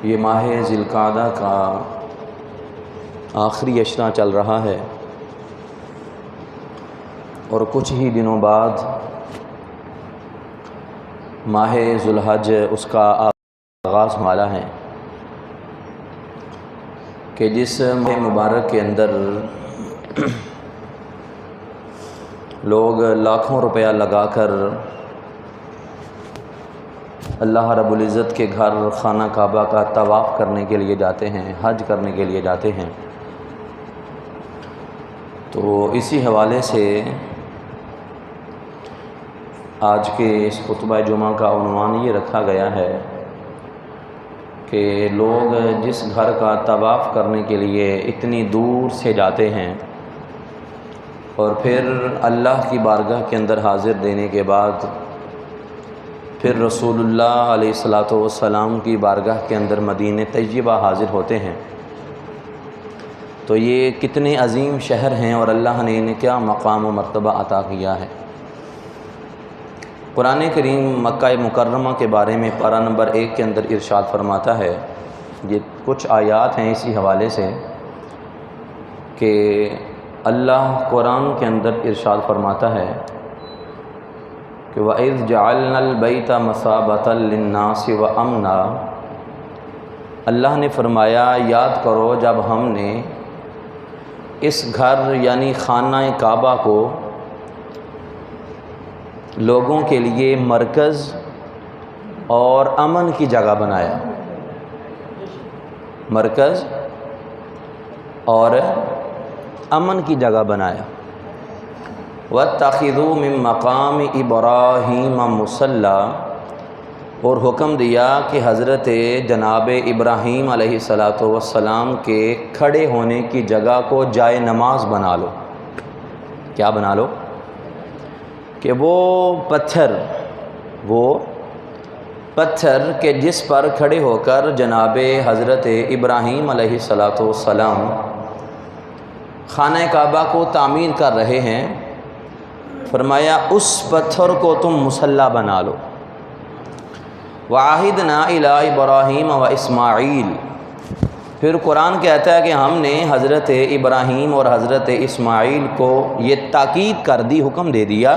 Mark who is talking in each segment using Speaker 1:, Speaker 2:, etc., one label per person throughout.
Speaker 1: یہ ماہ ذی القعدہ کا آخری اشرا چل رہا ہے اور کچھ ہی دنوں بعد ماہ ذو الحج اس کا آغاز والا ہے کہ جس ماہ مبارک کے اندر لوگ لاکھوں روپیہ لگا کر اللہ رب العزت کے گھر خانہ کعبہ کا طواف کرنے کے لیے جاتے ہیں، حج کرنے کے لیے جاتے ہیں۔ تو اسی حوالے سے آج کے اس خطبہ جمعہ کا عنوان یہ رکھا گیا ہے کہ لوگ جس گھر کا طواف کرنے کے لیے اتنی دور سے جاتے ہیں اور پھر اللہ کی بارگاہ کے اندر حاضر دینے کے بعد پھر رسول اللہ علیہ الصلاۃ والسلام کی بارگاہ کے اندر مدینہ طیبہ حاضر ہوتے ہیں، تو یہ کتنے عظیم شہر ہیں اور اللہ نے انہیں کیا مقام و مرتبہ عطا کیا ہے۔ قرآن کریم مکہ مکرمہ کے بارے میں پارہ نمبر 1 کے اندر ارشاد فرماتا ہے، یہ کچھ آیات ہیں اسی حوالے سے کہ اللہ قرآن کے اندر ارشاد فرماتا ہے کہ وَإِذْ جَعَلْنَا الْبَيْتَ مَثَابَةً لِلنَّاسِ وَأَمْنًا، اللہ نے فرمایا یاد کرو جب ہم نے اس گھر یعنی خانہ کعبہ کو لوگوں کے لیے مرکز اور امن کی جگہ بنایا، مرکز اور امن کی جگہ بنایا۔ وَاتَّخِذُوا مِن مَّقَامِ إِبْرَاهِيمَ مُصَلًّى، اور حکم دیا کہ حضرت جناب ابراہیم علیہ الصلاۃ والسلام کے کھڑے ہونے کی جگہ کو جائے نماز بنا لو۔ کیا بنا لو؟ کہ وہ پتھر کہ جس پر کھڑے ہو کر جناب حضرت ابراہیم علیہ الصلاۃ والسلام خانہ کعبہ کو تعمیر کر رہے ہیں، فرمایا اس پتھر کو تم مصلی بنا لو۔ وَعَهِدْنَا إِلَىٰ إِبْرَاهِيمَ وَإِسْمَاعِيلَ، پھر قرآن کہتا ہے کہ ہم نے حضرت ابراہیم اور حضرت اسماعیل کو یہ تاکید کر دی، حکم دے دیا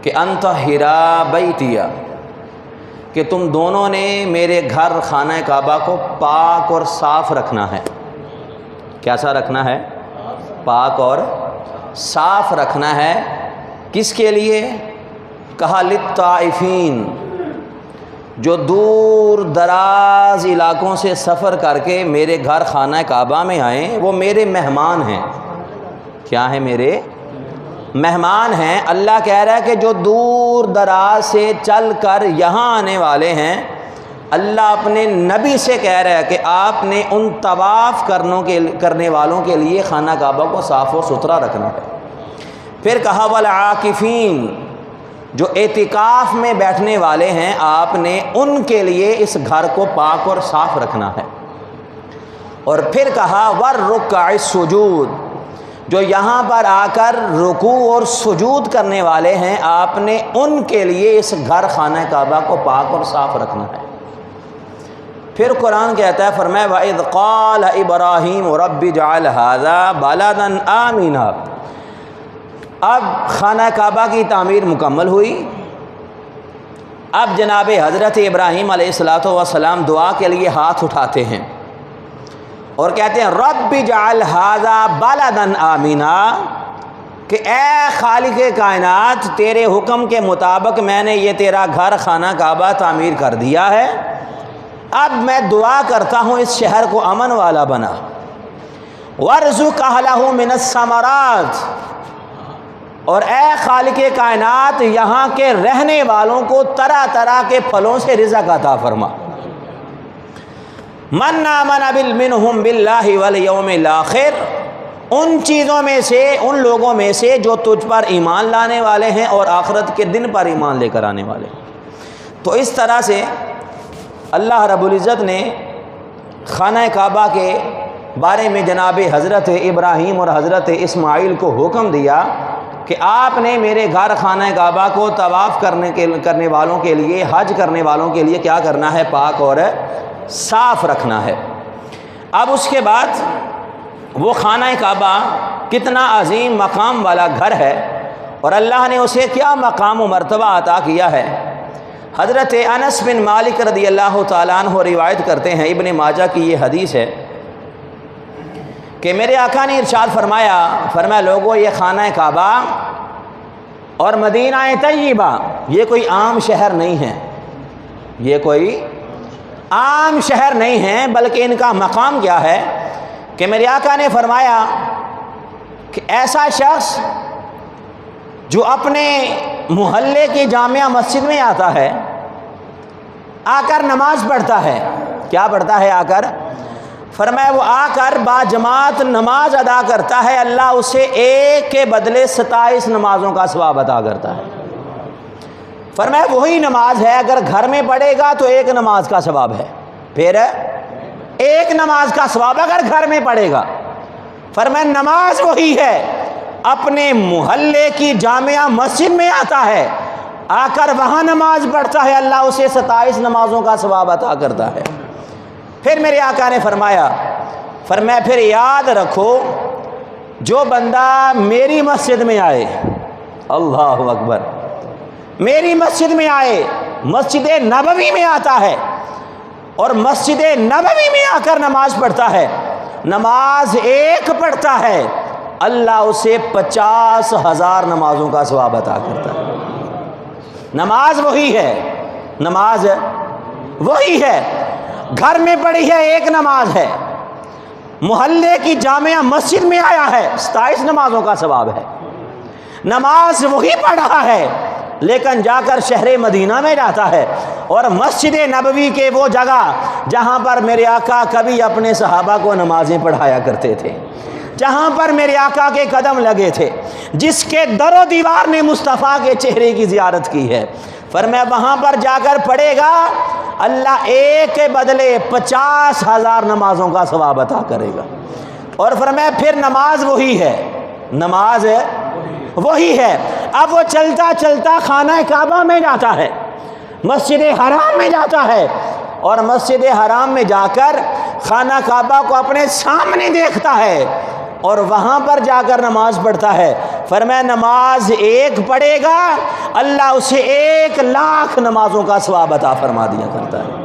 Speaker 1: کہ أَن طَهِّرَا بَيْتِيَ، کہ تم دونوں نے میرے گھر خانہ کعبہ کو پاک اور صاف رکھنا ہے۔ کیسا رکھنا ہے؟ پاک اور صاف رکھنا ہے۔ کس کے لیے؟ کہا للطائفین، جو دور دراز علاقوں سے سفر کر کے میرے گھر خانہ کعبہ میں آئیں، وہ میرے مہمان ہیں۔ کیا ہیں؟ میرے مہمان ہیں۔ اللہ کہہ رہا ہے کہ جو دور دراز سے چل کر یہاں آنے والے ہیں، اللہ اپنے نبی سے کہہ رہا ہے کہ آپ نے ان طواف کرنے والوں کے لیے خانہ کعبہ کو صاف و ستھرا رکھنا ہے۔ پھر کہا والعاکفین، جو اعتکاف میں بیٹھنے والے ہیں، آپ نے ان کے لیے اس گھر کو پاک اور صاف رکھنا ہے۔ اور پھر کہا والرکع السجود، جو یہاں پر آ کر رکوع اور سجود کرنے والے ہیں، آپ نے ان کے لیے اس گھر خانہ کعبہ کو پاک اور صاف رکھنا ہے۔ پھر قرآن کہتا ہے، فرمایا وَإِذْ قَالَ إِبْرَاهِيمُ رَبِّ اجْعَلْ هَٰذَا بَلَدًا آمِنًا، اب خانہ کعبہ کی تعمیر مکمل ہوئی۔ اب جناب حضرت ابراہیم علیہ الصلاۃ والسلام دعا کے لیے ہاتھ اٹھاتے ہیں اور کہتے ہیں رب اجعل ھذا بلدا آمنا، کہ اے خالق کائنات تیرے حکم کے مطابق میں نے یہ تیرا گھر خانہ کعبہ تعمیر کر دیا ہے، اب میں دعا کرتا ہوں اس شہر کو امن والا بنا۔ وارزق اہلہ من الثمرات، اور اے خالق کائنات یہاں کے رہنے والوں کو طرح طرح کے پھلوں سے رزق عطا فرما۔ من آمن منہم باللہ والیوم الآخر، ان چیزوں میں سے، ان لوگوں میں سے جو تجھ پر ایمان لانے والے ہیں اور آخرت کے دن پر ایمان لے کر آنے والے ہیں۔ تو اس طرح سے اللہ رب العزت نے خانہ کعبہ کے بارے میں جناب حضرت ابراہیم اور حضرت اسماعیل کو حکم دیا کہ آپ نے میرے گھر خانہ کعبہ کو طواف کرنے والوں کے لیے، حج کرنے والوں کے لیے کیا کرنا ہے؟ پاک اور صاف رکھنا ہے۔ اب اس کے بعد وہ خانہ کعبہ کتنا عظیم مقام والا گھر ہے اور اللہ نے اسے کیا مقام و مرتبہ عطا کیا ہے۔ حضرت انس بن مالک رضی اللہ تعالیٰ عنہ روایت کرتے ہیں، ابن ماجہ کی یہ حدیث ہے کہ میرے آقا نے ارشاد فرمایا لوگو یہ خانہ کعبہ اور مدینہ طیبہ یہ کوئی عام شہر نہیں ہے، یہ کوئی عام شہر نہیں ہے، بلکہ ان کا مقام کیا ہے کہ میرے آقا نے فرمایا کہ ایسا شخص جو اپنے محلے کی جامع مسجد میں آتا ہے، آ کر نماز پڑھتا ہے، کیا پڑھتا ہے آ کر؟ فرمایا وہ آ کر باجماعت نماز ادا کرتا ہے، اللہ اسے ایک کے بدلے 27 نمازوں کا ثواب عطا کرتا ہے۔ فرمایا وہی نماز ہے، اگر گھر میں پڑھے گا تو ایک نماز کا ثواب ہے، پھر ایک نماز کا ثواب اگر گھر میں پڑھے گا۔ فرمایا نماز وہی ہے، اپنے محلے کی جامع مسجد میں آتا ہے، آ کر وہاں نماز پڑھتا ہے، اللہ اسے 27 نمازوں کا ثواب عطا کرتا ہے۔ پھر میرے آقا نے فرمایا پھر یاد رکھو جو بندہ میری مسجد میں آئے، اللہ اکبر، میری مسجد میں آئے، مسجد نبوی میں آتا ہے اور مسجد نبوی میں آ کر نماز پڑھتا ہے، نماز ایک پڑھتا ہے، اللہ اسے 50,000 نمازوں کا ثواب عطا کرتا ہے۔ نماز وہی ہے، نماز وہی ہے، گھر میں پڑھی ہے ایک نماز ہے، محلے کی جامع مسجد میں آیا ہے 27 نمازوں کا ثواب ہے۔ نماز وہی پڑھ رہا ہے لیکن جا کر شہر مدینہ میں جاتا ہے اور مسجد نبوی کے وہ جگہ جہاں پر میرے آقا کبھی اپنے صحابہ کو نمازیں پڑھایا کرتے تھے، جہاں پر میرے آقا کے قدم لگے تھے، جس کے در و دیوار نے مصطفیٰ کے چہرے کی زیارت کی ہے، فرمایا وہاں پر جا کر پڑھے گا، اللہ ایک کے بدلے 50,000 نمازوں کا ثواب عطا کرے گا۔ اور فرمایا پھر نماز وہی ہے، نماز وہی ہے۔ اب وہ چلتا چلتا خانہ کعبہ میں جاتا ہے، مسجد حرام میں جاتا ہے اور مسجد حرام میں جا کر خانہ کعبہ کو اپنے سامنے دیکھتا ہے اور وہاں پر جا کر نماز پڑھتا ہے۔ فرمایا نماز ایک پڑھے گا، اللہ اسے 1,00,000 نمازوں کا ثواب عطا فرما دیا کرتا ہے۔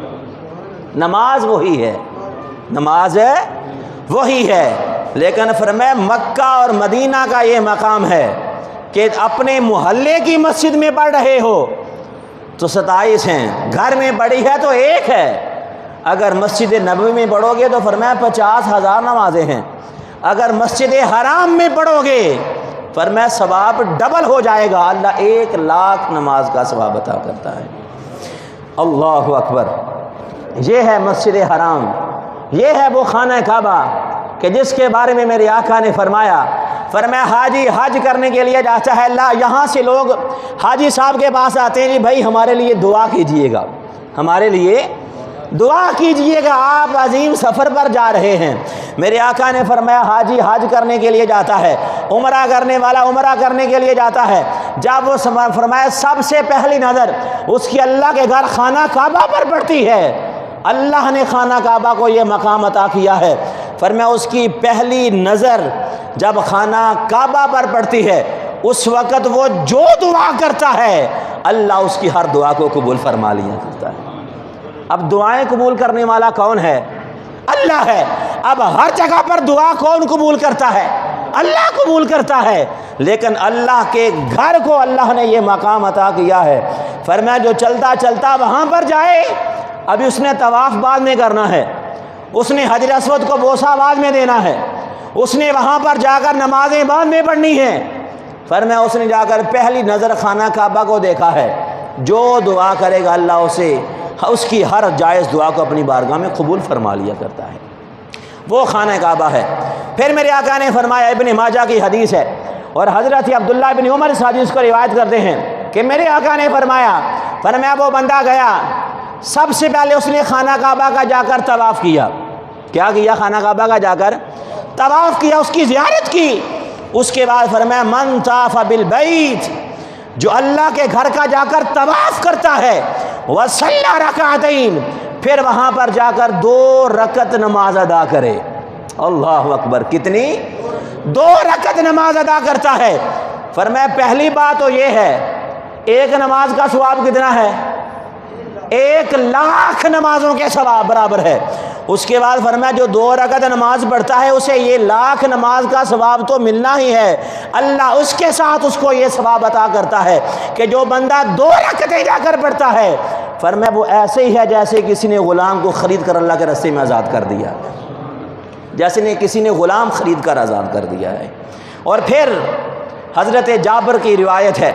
Speaker 1: نماز وہی ہے، نماز وہی ہے، لیکن فرمایا مکہ اور مدینہ کا یہ مقام ہے کہ اپنے محلے کی مسجد میں پڑھ رہے ہو تو 27 ہیں، گھر میں پڑھی ہے تو ایک ہے، اگر مسجد نبوی میں پڑھو گے تو فرمایا 50,000 نمازیں ہیں، اگر مسجد حرام میں پڑھو گے فرمایا ثواب ڈبل ہو جائے گا، اللہ 1,00,000 نماز کا ثواب عطا کرتا ہے۔ اللہ اکبر، یہ ہے مسجد حرام، یہ ہے وہ خانہ کعبہ کہ جس کے بارے میں میرے آقا نے فرمایا حاجی حج کرنے کے لیے جاتا ہے، اللہ یہاں سے لوگ حاجی صاحب کے پاس آتے ہیں، جی بھائی ہمارے لیے دعا کیجئے گا، ہمارے لیے دعا کیجئے گا، آپ عظیم سفر پر جا رہے ہیں۔ میرے آقا نے فرمایا حاجی حج کرنے کے لیے جاتا ہے، عمرہ کرنے والا عمرہ کرنے کے لیے جاتا ہے، جب وہ فرمایا سب سے پہلی نظر اس کی اللہ کے گھر خانہ کعبہ پر پڑتی ہے، اللہ نے خانہ کعبہ کو یہ مقام عطا کیا ہے، فرمایا اس کی پہلی نظر جب خانہ کعبہ پر پڑتی ہے اس وقت وہ جو دعا کرتا ہے اللہ اس کی ہر دعا کو قبول فرما لیا کرتا ہے۔ اب دعائیں قبول کرنے والا کون ہے؟ اللہ ہے۔ اب ہر جگہ پر دعا کون قبول کرتا ہے؟ اللہ قبول کرتا ہے، لیکن اللہ کے گھر کو اللہ نے یہ مقام عطا کیا ہے۔ فرمایا جو چلتا چلتا وہاں پر جائے، ابھی اس نے طواف بعد میں کرنا ہے، اس نے حجر اسود کو بوسہ بعد میں دینا ہے، اس نے وہاں پر جا کر نمازیں بعد میں پڑھنی ہیں، فرمایا اس نے جا کر پہلی نظر خانہ کعبہ کو دیکھا ہے، جو دعا کرے گا اللہ اسے اس کی ہر جائز دعا کو اپنی بارگاہ میں قبول فرما لیا کرتا ہے۔ وہ خانہ کعبہ ہے۔ پھر میرے آقا نے فرمایا، ابن ماجہ کی حدیث ہے اور حضرت عبداللہ بن عمر اس حدیث کو روایت کرتے ہیں کہ میرے آقا نے فرمایا وہ بندہ گیا، سب سے پہلے اس نے خانہ کعبہ کا جا کر طواف کیا۔ کیا کیا؟ خانہ کعبہ کا جا کر طواف کیا، اس کی زیارت کی۔ اس کے بعد فرمایا من طاف بالبیت، جو اللہ کے گھر کا جا کر طواف کرتا ہے، وصلی رکعتین، پھر وہاں پر جا کر 2 رکعت نماز ادا کرے. اللہ اکبر، کتنی؟ 2 رکعت نماز ادا کرتا ہے. فرمایا پہلی بات تو یہ ہے، ایک نماز کا ثواب کتنا ہے؟ 1,00,000 نمازوں کے ثواب برابر ہے. اس کے بعد فرمایا جو 2 رکعت نماز پڑھتا ہے اسے یہ 1,00,000 نماز کا ثواب تو ملنا ہی ہے، اللہ اس کے ساتھ اس کو یہ ثواب عطا کرتا ہے کہ جو بندہ 2 رکعتیں جا کر پڑھتا ہے، فرمایا وہ ایسے ہی ہے جیسے کسی نے غلام کو خرید کر اللہ کے راستے میں آزاد کر دیا، جیسے کسی نے غلام خرید کر آزاد کر دیا ہے. اور پھر حضرت جابر کی روایت ہے،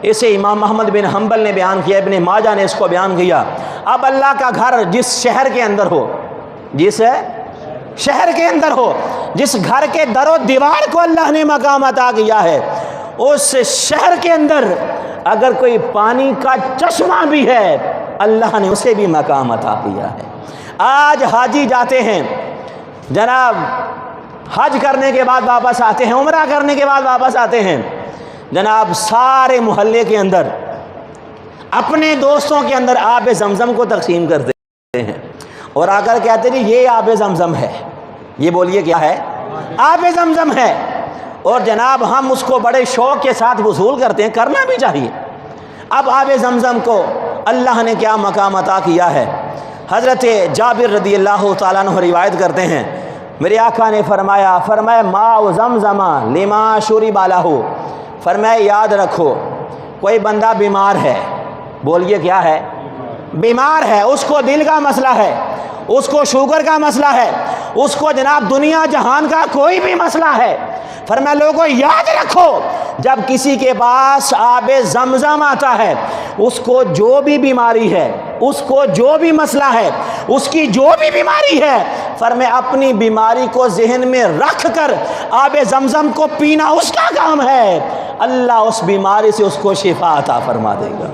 Speaker 1: اسے امام احمد بن حنبل نے بیان کیا، ابن ماجہ نے اس کو بیان کیا. اب اللہ کا گھر جس شہر کے اندر ہو، جس شہر کے اندر ہو، جس گھر کے در و دیوار کو اللہ نے مقام عطا کیا ہے، اس شہر کے اندر اگر کوئی پانی کا چشمہ بھی ہے اللہ نے اسے بھی مقام عطا کیا ہے. آج حاجی جاتے ہیں جناب، حج کرنے کے بعد واپس آتے ہیں، عمرہ کرنے کے بعد واپس آتے ہیں جناب، سارے محلے کے اندر اپنے دوستوں کے اندر آب زمزم کو تقسیم کرتے ہیں اور آ کر کہتے ہیں یہ آب زمزم ہے. یہ بولیے کیا ہے؟ آب زمزم ہے. اور جناب ہم اس کو بڑے شوق کے ساتھ وصول کرتے ہیں، کرنا بھی چاہیے. اب آب زمزم کو اللہ نے کیا مقام عطا کیا ہے. حضرت جابر رضی اللہ تعالیٰ عنہ روایت کرتے ہیں، میرے آقا نے فرمایا ماء زمزم لما شرب لہ، فرمایا یاد رکھو کوئی بندہ بیمار ہے، بولیے کیا ہے؟ بیمار ہے، اس کو دل کا مسئلہ ہے، اس کو شوگر کا مسئلہ ہے، اس کو جناب دنیا جہان کا کوئی بھی مسئلہ ہے، فرمایا لوگوں یاد رکھو جب کسی کے پاس آب زمزم آتا ہے، اس کو جو بھی بیماری ہے، اس کو جو بھی مسئلہ ہے، اس کی جو بھی بیماری ہے، فرمایا اپنی بیماری کو ذہن میں رکھ کر آب زمزم کو پینا اس کا کام ہے، اللہ اس بیماری سے اس کو شفا عطا فرما دے گا.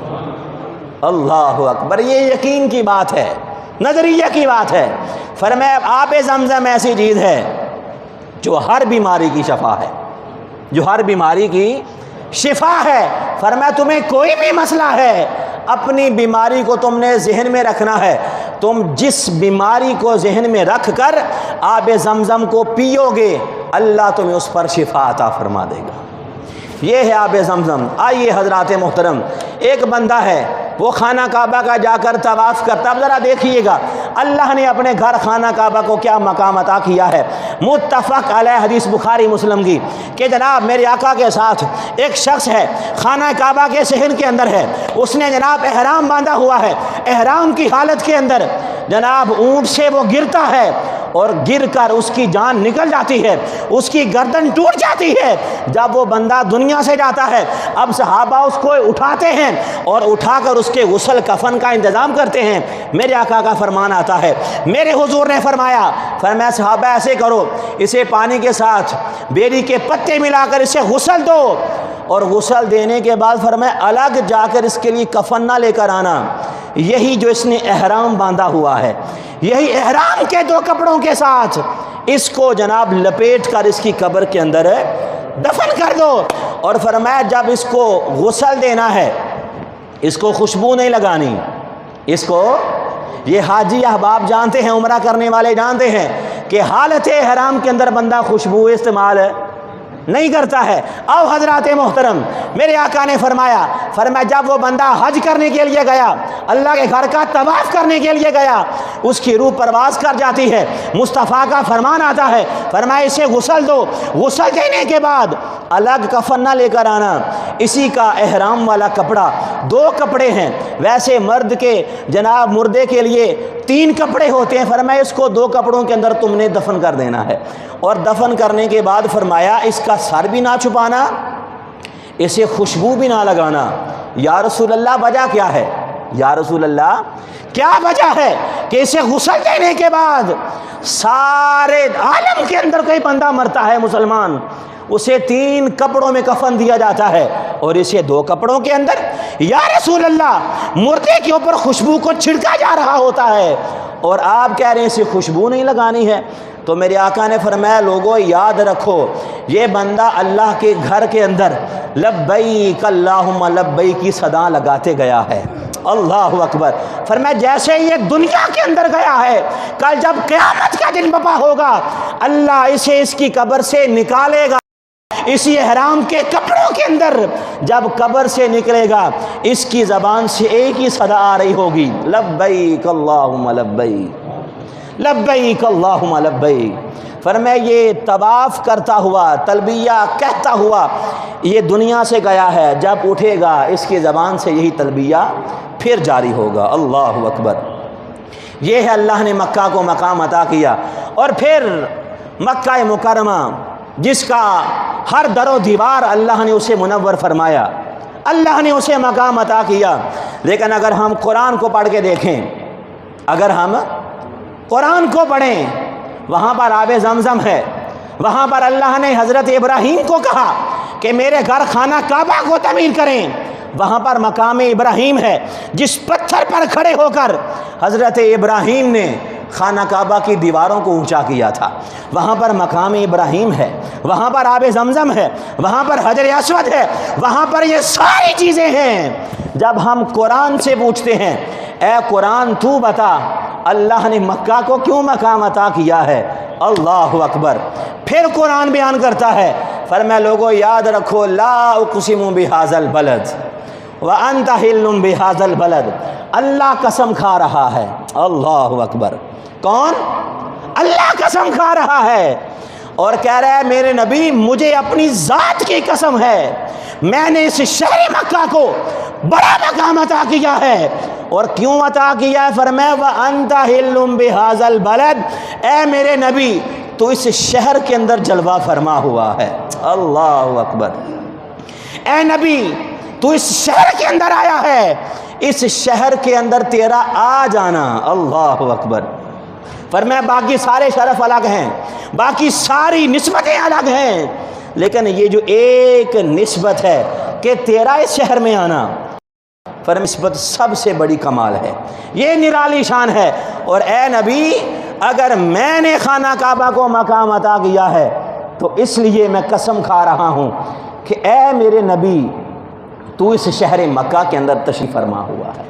Speaker 1: اللہ اکبر، یہ یقین کی بات ہے، نظریہ کی بات ہے. فرمایا آب زمزم ایسی چیز ہے جو ہر بیماری کی شفا ہے، جو ہر بیماری کی شفا ہے. فرمایا تمہیں کوئی بھی مسئلہ ہے، اپنی بیماری کو تم نے ذہن میں رکھنا ہے، تم جس بیماری کو ذہن میں رکھ کر آب زمزم کو پیو گے اللہ تمہیں اس پر شفا عطا فرما دے گا. یہ ہے آب زمزم. آئیے حضرات محترم، ایک بندہ ہے وہ خانہ کعبہ کا جا کر طواف کرتا. اب ذرا دیکھیے گا اللہ نے اپنے گھر خانہ کعبہ کو کیا مقام عطا کیا ہے. متفق علیہ حدیث بخاری مسلم کی کہ جناب میرے آقا کے ساتھ ایک شخص ہے، خانہ کعبہ کے صحن کے اندر ہے، اس نے جناب احرام باندھا ہوا ہے، احرام کی حالت کے اندر جناب اونٹ سے وہ گرتا ہے اور گر کر اس کی جان نکل جاتی ہے، اس کی گردن ٹوٹ جاتی ہے. جب وہ بندہ دنیا سے جاتا ہے اب صحابہ اس کو اٹھاتے ہیں اور اٹھا کر اس کے غسل کفن کا انتظام کرتے ہیں. میرے آقا کا فرمان آتا ہے، میرے حضور نے فرمایا صحابہ ایسے کرو، اسے پانی کے ساتھ بیری کے پتے ملا کر اسے غسل دو، اور غسل دینے کے بعد فرمایا الگ جا کر اس کے لیے کفن نہ لے کر آنا، یہی جو اس نے احرام باندھا ہوا ہے، یہی احرام کے 2 کپڑوں کے ساتھ اس کو جناب لپیٹ کر اس کی قبر کے اندر دفن کر دو. اور فرمایا جب اس کو غسل دینا ہے اس کو خوشبو نہیں لگانی. اس کو یہ حاجی احباب جانتے ہیں، عمرہ کرنے والے جانتے ہیں کہ حالت احرام کے اندر بندہ خوشبو استعمال نہیں کرتا ہے. او حضرات محترم، میرے آقا نے فرمایا جب وہ بندہ حج کرنے کے لیے گیا، اللہ کے گھر کا طواف کرنے کے لیے گیا، اس کی روح پرواز کر جاتی ہے، مصطفیٰ کا فرمان آتا ہے، فرمایا اسے غسل دو، غسل دینے کے بعد الگ کفن نہ لے کر آنا، اسی کا احرام والا کپڑا 2 کپڑے ہیں. ویسے مرد کے جناب مردے کے لیے 3 کپڑے ہوتے ہیں، فرمایا اس کو 2 کپڑوں کے اندر تم نے دفن کر دینا ہے. اور دفن کرنے کے بعد فرمایا اس کا سر بھی نہ چھپانا، اسے خوشبو بھی نہ لگانا. یا رسول اللہ وجہ کیا ہے؟ یا رسول اللہ کیا وجہ ہے کہ اسے غسل دینے کے بعد سارے عالم کے اندر کوئی بندہ مرتا ہے مسلمان، اسے 3 کپڑوں میں کفن دیا جاتا ہے اور اسے 2 کپڑوں کے اندر؟ یا رسول اللہ مردے کے اوپر خوشبو کو چھڑکا جا رہا ہوتا ہے اور آپ کہہ رہے ہیں اسے خوشبو نہیں لگانی ہے. تو میرے آقا نے فرمایا لوگوں یاد رکھو یہ بندہ اللہ کے گھر کے اندر لبیک اللہم لبیک کی صدا لگاتے گیا ہے.
Speaker 2: اللہ اکبر۔ فرمایا جیسے یہ دنیا کے اندر گیا ہے، کل جب قیامت کا دن برپا ہوگا اللہ اسے اس کی قبر سے نکالے گا، اسی احرام کے کپڑوں کے اندر جب قبر سے نکلے گا اس کی زبان سے ایک ہی صدا آ رہی ہوگی، لبیک اللہم لبیک، لبیک اللہم لبیک۔ فرمایا یہ طواف کرتا ہوا، تلبیہ کہتا ہوا یہ دنیا سے گیا ہے، جب اٹھے گا اس کی زبان سے یہی تلبیہ پھر جاری ہوگا۔ اللہ اکبر۔ یہ ہے اللہ نے مکہ کو مقام عطا کیا، اور پھر مکہ مکرمہ جس کا ہر در و دیوار اللہ نے اسے منور فرمایا، اللہ نے اسے مقام عطا کیا۔ لیکن اگر ہم قرآن کو پڑھ کے دیکھیں، اگر ہم قرآن کو پڑھیں، وہاں پر آب زمزم ہے، وہاں پر اللہ نے حضرت ابراہیم کو کہا کہ میرے گھر خانہ کعبہ کو تعمیر کریں، وہاں پر مقام ابراہیم ہے، جس پتھر پر کھڑے ہو کر حضرت ابراہیم نے خانہ کعبہ کی دیواروں کو اونچا کیا تھا، وہاں پر مقام ابراہیم ہے، وہاں پر آب زمزم ہے، وہاں پر حجر اسود ہے، وہاں پر یہ ساری چیزیں ہیں۔ جب ہم قرآن سے پوچھتے ہیں اے قرآن تو بتا اللہ نے مکہ کو کیوں مقام عطا کیا ہے، اللہ اکبر۔ پھر قرآن بیان کرتا ہے، فرمایا لوگوں یاد رکھو لا اقسم بہذا البلد وانت حل بہذا البلد، اللہ قسم کھا رہا ہے، اللہ اکبر۔ کون؟ اللہ قسم کھا رہا ہے اور کہہ رہا ہے میرے نبی مجھے اپنی ذات کی قسم ہے، میں نے اس شہر مکہ کو بڑا مقام عطا کیا ہے، اور کیوں عطا کیا ہے؟ فرمایا وَأَنْتَ حِلٌّ بِهَذَا الْبَلَدِ، اے میرے نبی تو اس شہر کے اندر جلوہ فرما ہوا ہے، اللہ اکبر۔ اے نبی تو اس شہر کے اندر آیا ہے، اس شہر کے اندر تیرا آ جانا، اللہ اکبر۔ فرمایا باقی سارے شرف الگ ہیں، باقی ساری نسبتیں الگ ہیں، لیکن یہ جو ایک نسبت ہے کہ تیرا اس شہر میں آنا، فرمایا نسبت سب سے بڑی کمال ہے، یہ نرالی شان ہے۔ اور اے نبی اگر میں نے خانہ کعبہ کو مقام عطا کیا ہے تو اس لیے میں قسم کھا رہا ہوں کہ اے میرے نبی تو اس شہر مکہ کے اندر تشریف فرما ہوا ہے۔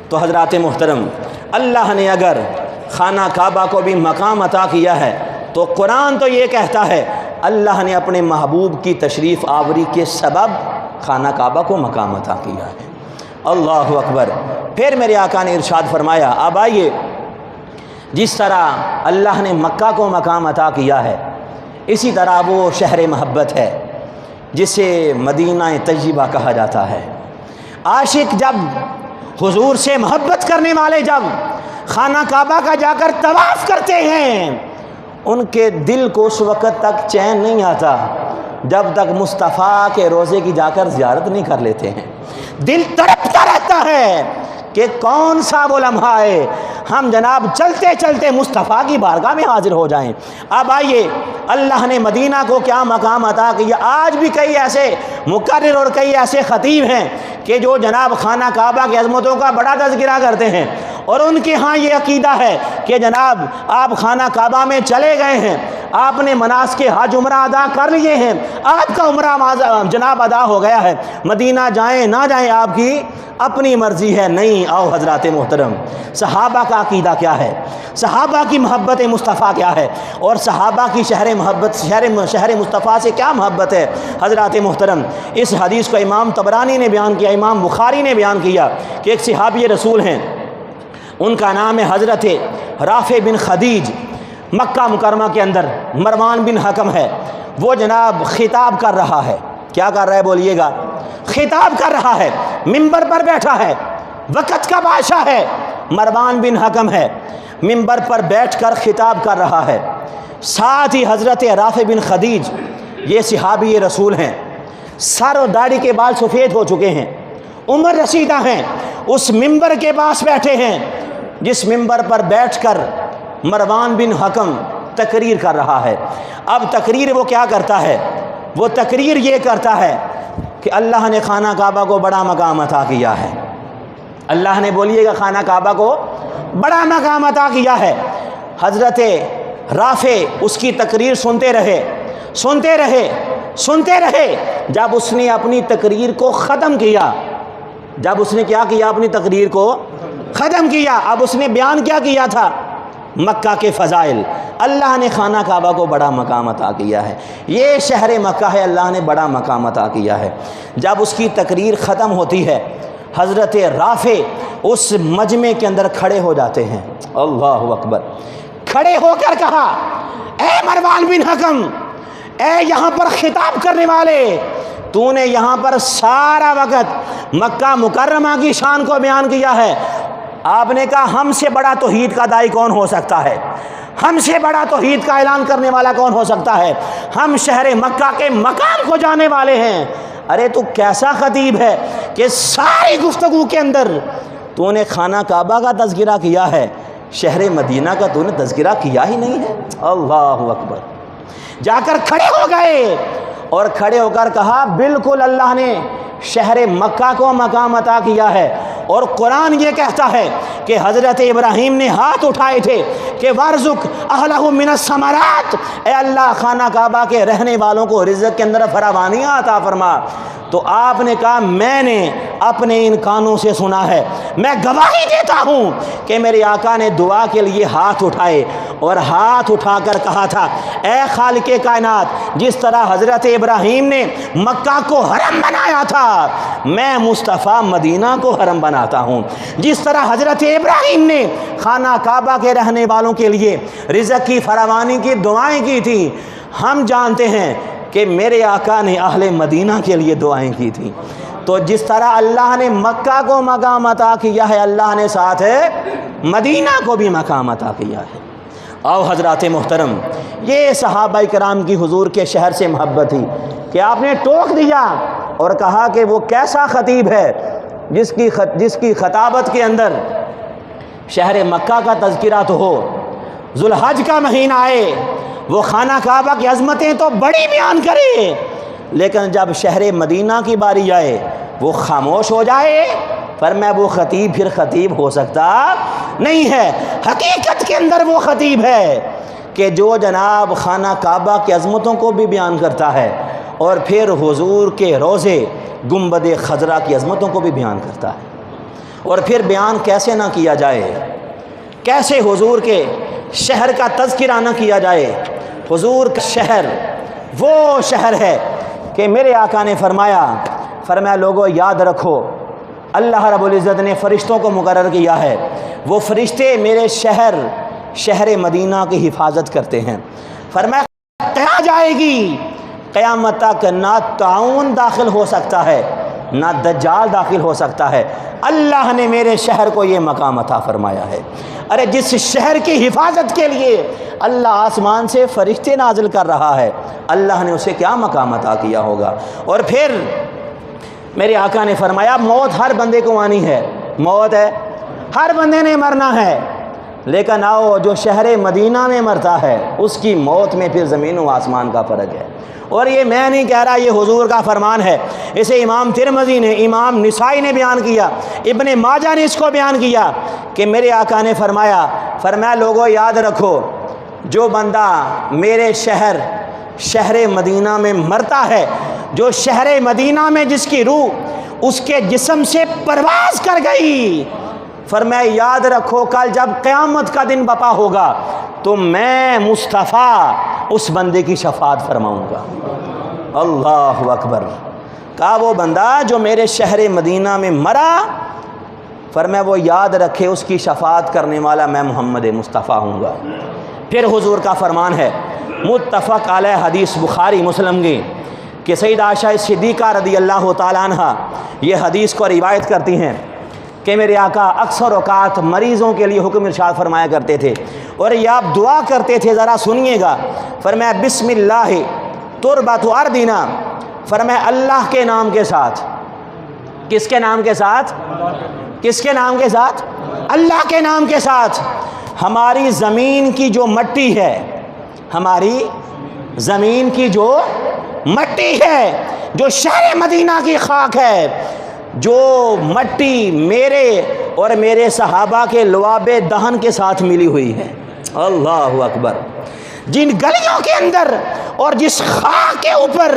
Speaker 2: تو حضرات محترم، اللہ نے اگر خانہ کعبہ کو بھی مقام عطا کیا ہے تو قرآن تو یہ کہتا ہے اللہ نے اپنے محبوب کی تشریف آوری کے سبب خانہ کعبہ کو مقام عطا کیا ہے، اللہ اکبر۔ پھر میرے آقا نے ارشاد فرمایا اب آئیے جس طرح اللہ نے مکہ کو مقام عطا کیا ہے اسی طرح وہ شہر محبت ہے جسے مدینہ طیبہ کہا جاتا ہے۔ عاشق جب حضور سے محبت کرنے والے جب خانہ کعبہ کا جا کر طواف کرتے ہیں ان کے دل کو اس وقت تک چین نہیں آتا جب تک مصطفیٰ کے روضے کی جا کر زیارت نہیں کر لیتے ہیں، دل تڑپتا رہتا ہے کہ کون سا وہ لمحہ ہے ہم جناب چلتے چلتے مصطفیٰ کی بارگاہ میں حاضر ہو جائیں۔ اب آئیے اللہ نے مدینہ کو کیا مقام عطا کیا۔ آج بھی کئی ایسے مقرر اور کئی ایسے خطیب ہیں کہ جو جناب خانہ کعبہ کی عظمتوں کا بڑا تذکرہ کرتے ہیں اور ان کے ہاں یہ عقیدہ ہے کہ جناب آپ خانہ کعبہ میں چلے گئے ہیں، آپ نے مناسک حج عمرہ ادا کر لیے ہیں، آپ کا عمرہ جناب ادا ہو گیا ہے، مدینہ جائیں نہ جائیں آپ کی اپنی مرضی ہے۔ نہیں، آؤ حضرات محترم، صحابہ کا عقیدہ کیا ہے، صحابہ کی محبت مصطفیٰ کیا ہے، اور صحابہ کی شہر مصطفیٰ سے کیا محبت ہے۔ حضرات محترم، اس حدیث کو امام طبرانی نے بیان کیا، امام بخاری نے بیان کیا کہ ایک صحابی رسول ہیں، ان کا نام ہے حضرت رافع بن خدیج، مکہ مکرمہ کے اندر مروان بن حکم ہے، وہ جناب خطاب کر رہا ہے۔ کیا کر رہا ہے بولیے گا؟ خطاب کر رہا ہے، منبر پر بیٹھا ہے، وقت کا بادشاہ ہے، مروان بن حکم ہے، منبر پر بیٹھ کر خطاب کر رہا ہے۔ ساتھ ہی حضرت رافع بن خدیج یہ صحابی رسول ہیں، سر و داڑھی کے بال سفید ہو چکے ہیں، عمر رسیدہ ہیں، اس منبر کے پاس بیٹھے ہیں جس منبر پر بیٹھ کر مروان بن حکم تقریر کر رہا ہے۔ اب تقریر وہ کیا کرتا ہے؟ وہ تقریر یہ کرتا ہے کہ اللہ نے خانہ کعبہ کو بڑا مقام عطا کیا ہے، اللہ نے بولیے گا خانہ کعبہ کو بڑا مقام عطا کیا ہے۔ حضرت رافع اس کی تقریر سنتے رہے، جب اس نے اپنی تقریر کو ختم کیا، جب اس نے کیا کیا؟ اپنی تقریر کو ختم کیا. اب اس نے بیان کیا کیا تھا؟ مکہ کے فضائل. اللہ نے خانہ کعبہ کو بڑا مقام عطا کیا ہے. یہ شہر مکہ ہے، اللہ نے بڑا مقام عطا کیا ہے. جب اس کی تقریر ختم ہوتی ہے، حضرت رافع اس مجمع کے اندر کھڑے ہو جاتے ہیں. اللہ اکبر. کھڑے ہو کر کہا، اے مروان بن حکم، اے یہاں پر خطاب کرنے والے، تو نے یہاں پر سارا وقت مکہ مکرمہ کی شان کو بیان کیا ہے. آپ نے کہا ہم سے بڑا توحید کا داعی کون ہو سکتا ہے؟ ہم سے بڑا توحید کا اعلان کرنے والا کون ہو سکتا ہے؟ ہم شہر مکہ کے مقام کو جانے والے ہیں. ارے تو کیسا خطیب ہے کہ ساری گفتگو کے اندر تو نے خانہ کعبہ کا تذکرہ کیا ہے، شہر مدینہ کا تو نے تذکرہ کیا ہی نہیں ہے. اللہ اکبر. جا کر کھڑے ہو گئے اور کھڑے ہو کر کہا بالکل اللہ نے شہر مکہ کو مقام عطا کیا ہے. اور قرآن یہ کہتا ہے کہ حضرت ابراہیم نے ہاتھ اٹھائے تھے کہ وارزق اہلہ من الثمرات، اے اللہ خانہ کعبہ کے رہنے والوں کو رزق کے اندر فراوانیاں عطا فرما. تو آپ نے کہا میں نے اپنے ان کانوں سے سنا ہے، میں گواہی دیتا ہوں کہ میرے آقا نے دعا کے لیے ہاتھ اٹھائے اور ہاتھ اٹھا کر کہا تھا اے خالق کائنات، جس طرح حضرت ابراہیم نے مکہ کو حرم بنایا تھا، میں مصطفیٰ مدینہ کو حرم بناتا ہوں. جس طرح حضرت ابراہیم نے خانہ کعبہ کے رہنے والوں کے لیے رزق کی فراوانی کی دعائیں کی تھیں، ہم جانتے ہیں کہ میرے آقا نے اہل مدینہ کے لیے دعائیں کی تھیں. تو جس طرح اللہ نے مکہ کو مقام عطا کیا ہے، اللہ نے ساتھ مدینہ کو بھی مقام عطا کیا ہے. اور حضرات محترم، یہ صحابہ کرام کی حضور کے شہر سے محبت تھی کہ آپ نے ٹوک دیا اور کہا کہ وہ کیسا خطیب ہے جس کی خطابت کے اندر شہر مکہ کا تذکرہ تو ہو، ذوالحج کا مہینہ آئے، وہ خانہ کعبہ کی عظمتیں تو بڑی بیان کرے، لیکن جب شہر مدینہ کی باری آئے وہ خاموش ہو جائے. فرمایا وہ خطیب پھر خطیب ہو سکتا نہیں ہے. حقیقت کے اندر وہ خطیب ہے کہ جو جناب خانہ کعبہ کی عظمتوں کو بھی بیان کرتا ہے اور پھر حضور کے روضے گنبد خضرا کی عظمتوں کو بھی بیان کرتا ہے. اور پھر بیان کیسے نہ کیا جائے، کیسے حضور کے شہر کا تذکرہ نہ کیا جائے. حضور کا شہر وہ شہر ہے کہ میرے آقا نے فرمایا لوگوں یاد رکھو، اللہ رب العزت نے فرشتوں کو مقرر کیا ہے، وہ فرشتے میرے شہر مدینہ کی حفاظت کرتے ہیں. فرمایا کہا جائے گی قیامت تک نہ طاعون داخل ہو سکتا ہے نہ دجال داخل ہو سکتا ہے. اللہ نے میرے شہر کو یہ مقام عطا فرمایا ہے. ارے جس شہر کی حفاظت کے لیے اللہ آسمان سے فرشتے نازل کر رہا ہے، اللہ نے اسے کیا مقام عطا کیا ہوگا. اور پھر میرے آقا نے فرمایا موت ہر بندے کو آنی ہے، موت ہے، ہر بندے نے مرنا ہے، لیکن آؤ جو شہر مدینہ میں مرتا ہے اس کی موت میں پھر زمین و آسمان کا فرق ہے. اور یہ میں نہیں کہہ رہا، یہ حضور کا فرمان ہے. اسے امام ترمذی نے، امام نسائی نے بیان کیا، ابن ماجہ نے اس کو بیان کیا کہ میرے آقا نے فرمایا لوگوں یاد رکھو، جو بندہ میرے شہر مدینہ میں مرتا ہے، جو شہر مدینہ میں جس کی روح اس کے جسم سے پرواز کر گئی، فرمایا یاد رکھو کل جب قیامت کا دن بپا ہوگا تو میں مصطفیٰ اس بندے کی شفاعت فرماؤں گا. اللہ اکبر. کہا وہ بندہ جو میرے شہر مدینہ میں مرا، فرمایا وہ یاد رکھے اس کی شفاعت کرنے والا میں محمد مصطفیٰ ہوں گا. پھر حضور کا فرمان ہے متفق علیہ حدیث بخاری مسلم کی کہ سیدہ عائشہ صدیقہ رضی اللہ تعالیٰ عنہ یہ حدیث کو روایت کرتی ہیں کہ میرے آقا اکثر اوقات مریضوں کے لیے حکم ارشاد فرمایا کرتے تھے اور یہ آپ دعا کرتے تھے، ذرا سنیے گا. فرمایا بسم اللہ تربت اردنا، فرمایا اللہ کے نام کے ساتھ. کس کے نام کے ساتھ؟ کس کے نام کے ساتھ؟ اللہ کے نام کے ساتھ. ہماری زمین کی جو مٹی ہے، ہماری زمین کی جو مٹی ہے، جو شہر مدینہ کی خاک ہے، جو مٹی میرے اور میرے صحابہ کے لعاب دہن کے ساتھ ملی ہوئی ہے. اللہ اکبر. جن گلیوں کے اندر اور جس خاک کے اوپر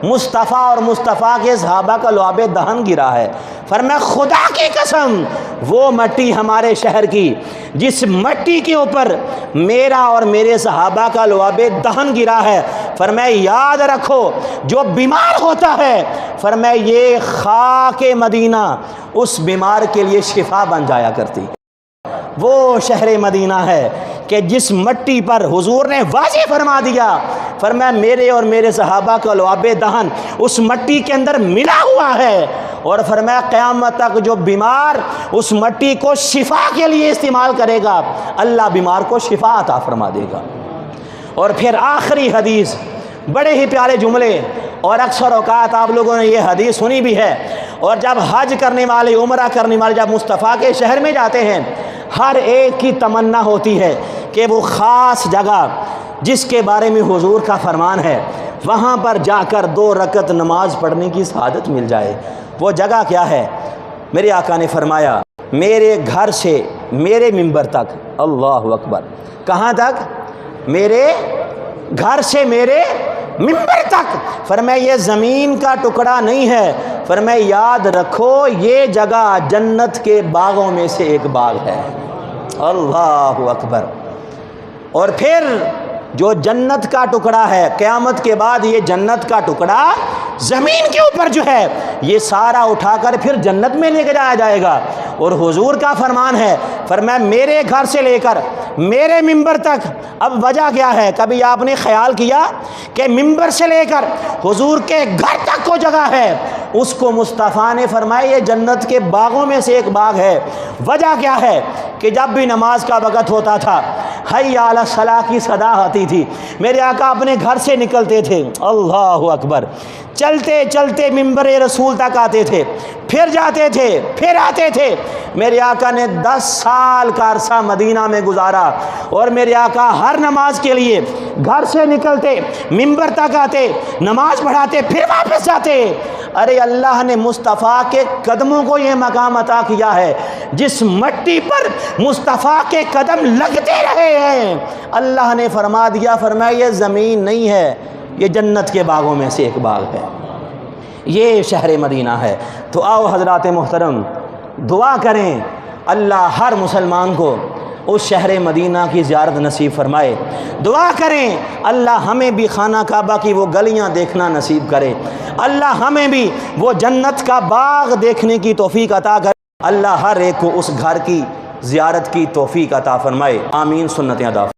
Speaker 2: مصطفیٰ اور مصطفیٰ کے صحابہ کا لعاب دہن گرا ہے۔ فرمایا خدا کی قسم وہ مٹی ہمارے شہر کی جس مٹی کے اوپر میرا اور میرے صحابہ کا لعاب دہن گرا ہے، فرمایا یاد رکھو جو بیمار ہوتا ہے، فرمایا یہ خاک مدینہ اس بیمار کے لیے شفا بن جایا کرتی۔ وہ شہر مدینہ ہے کہ جس مٹی پر حضور نے واضح فرما دیا، فرمایا میرے اور میرے صحابہ کا لعاب دہن اس مٹی کے اندر ملا ہوا ہے، اور فرمایا قیامت تک جو بیمار اس مٹی کو شفا کے لیے استعمال کرے گا، اللہ بیمار کو شفا عطا فرما دے گا۔ اور پھر آخری حدیث، بڑے ہی پیارے جملے، اور اکثر اوقات آپ لوگوں نے یہ حدیث سنی بھی ہے، اور جب حج کرنے والے، عمرہ کرنے والے جب مصطفیٰ کے شہر میں جاتے ہیں، ہر ایک کی تمنا ہوتی ہے کہ وہ خاص جگہ جس کے بارے میں حضور کا فرمان ہے وہاں پر جا کر 2 رکعت نماز پڑھنے کی سعادت مل جائے۔ وہ جگہ کیا ہے؟ میرے آقا نے فرمایا میرے گھر سے میرے منبر تک، اللہ اکبر، کہاں تک؟ میرے گھر سے میرے منبر تک۔ فرمایا یہ زمین کا ٹکڑا نہیں ہے، فرمایا یاد رکھو یہ جگہ جنت کے باغوں میں سے ایک باغ ہے۔ اللہ اکبر۔ اور پھر جو جنت کا ٹکڑا ہے، قیامت کے بعد یہ جنت کا ٹکڑا زمین کے اوپر جو ہے یہ سارا اٹھا کر پھر جنت میں لے کے جایا جائے گا۔ اور حضور کا فرمان ہے، فرمایا میرے گھر سے لے کر میرے منبر تک۔ اب وجہ کیا ہے؟ کبھی آپ نے خیال کیا کہ منبر سے لے کر حضور کے گھر تک کو جگہ ہے، اس کو مصطفیٰ نے فرمایا یہ جنت کے باغوں میں سے ایک باغ ہے۔ وجہ کیا ہے؟ کہ جب بھی نماز کا وقت ہوتا تھا، حی علی الصلاۃ کی صدا آتی تھی، میرے آقا اپنے گھر سے نکلتے تھے، اللہ اکبر، چلتے چلتے منبر رسول تک آتے تھے، پھر جاتے تھے، پھر آتے تھے۔ میرے آقا نے 10 سال کا عرصہ مدینہ میں گزارا، اور میرے آقا ہر نماز کے لیے گھر سے نکلتے، منبر تک آتے، نماز پڑھاتے، پھر واپس جاتے۔ ارے اللہ نے مصطفیٰ کے قدموں کو یہ مقام عطا کیا ہے، جس مٹی پر مصطفیٰ کے قدم لگتے رہے ہیں، اللہ نے فرما دیا، فرمایا یہ زمین نہیں ہے، یہ جنت کے باغوں میں سے ایک باغ ہے، یہ شہر مدینہ ہے۔ تو آؤ حضرات محترم دعا کریں اللہ ہر مسلمان کو اس شہر مدینہ کی زیارت نصیب فرمائے۔ دعا کریں اللہ ہمیں بھی خانہ کعبہ کی وہ گلیاں دیکھنا نصیب کرے، اللہ ہمیں بھی وہ جنت کا باغ دیکھنے کی توفیق عطا کرے، اللہ ہر ایک کو اس گھر کی زیارت کی توفیق عطا فرمائے، آمین سنت ادا۔